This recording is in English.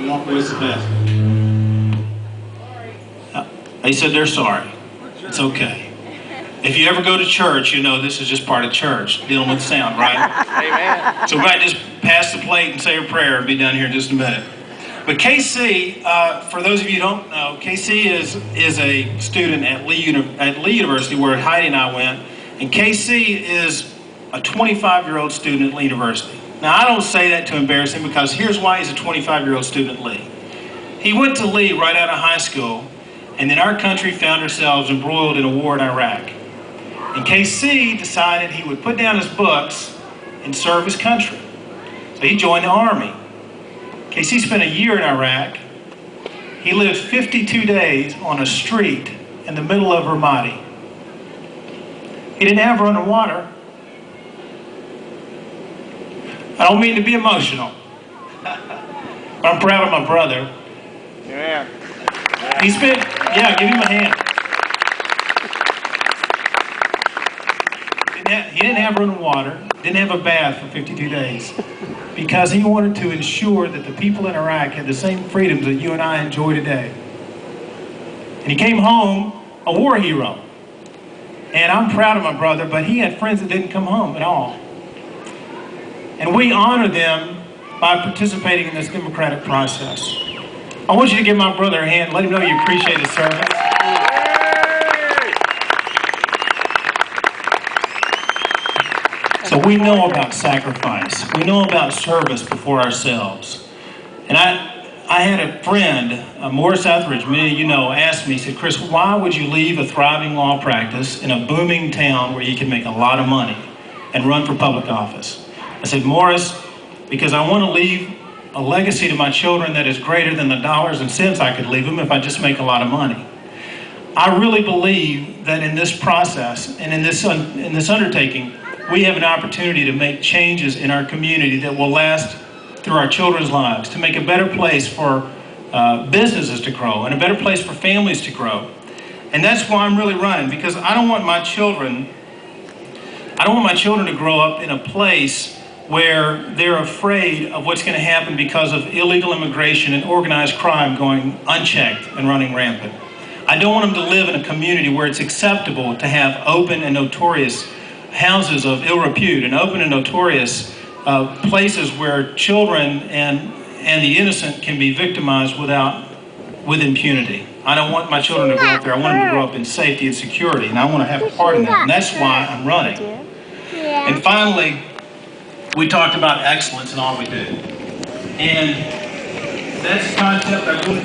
walk away with the best. They said they're sorry. It's okay. If you ever go to church, you know this is just part of church, dealing with sound, right? Amen. So we're going to just pass the plate and say a prayer and be done here in just a minute. But KC, for those of you who don't know, KC is a student at Lee University, where Heidi and I went. And KC is a 25-year-old student at Lee University. Now, I don't say that to embarrass him, because here's why he's a 25-year-old student at Lee. He went to Lee right out of high school, and then our country found ourselves embroiled in a war in Iraq. And KC decided he would put down his books and serve his country. So he joined the Army. KC spent a year in Iraq. He lived 52 days on a street in the middle of Ramadi. He didn't have running water. I don't mean to be emotional, but I'm proud of my brother. Amen. He spent, give him a hand. He didn't have running water, didn't have a bath for 52 days, because he wanted to ensure that the people in Iraq had the same freedoms that you and I enjoy today. And he came home a war hero. And I'm proud of my brother, but he had friends that didn't come home at all. And we honor them by participating in this democratic process. I want you to give my brother a hand, let him know you appreciate his service. So we know about sacrifice. We know about service before ourselves. And I had a friend, Morris Etheridge, many of you know, asked me, he said, Chris, why would you leave a thriving law practice in a booming town where you can make a lot of money and run for public office? I said, Morris, because I want to leave a legacy to my children that is greater than the dollars and cents I could leave them if I just make a lot of money. I really believe that in this process and in this undertaking, we have an opportunity to make changes in our community that will last through our children's lives, to make a better place for businesses to grow and a better place for families to grow. And that's why I'm really running, because I don't want my children to grow up in a place where they're afraid of what's going to happen because of illegal immigration and organized crime going unchecked and running rampant. I don't want them to live in a community where it's acceptable to have open and notorious houses of ill repute and open and notorious places where children and the innocent can be victimized with impunity. I don't want my children to grow up there. I want them to grow up in safety and security, and I want to have a part in that, and that's why I'm running. And finally, we talked about excellence in all we do. And that's a concept I really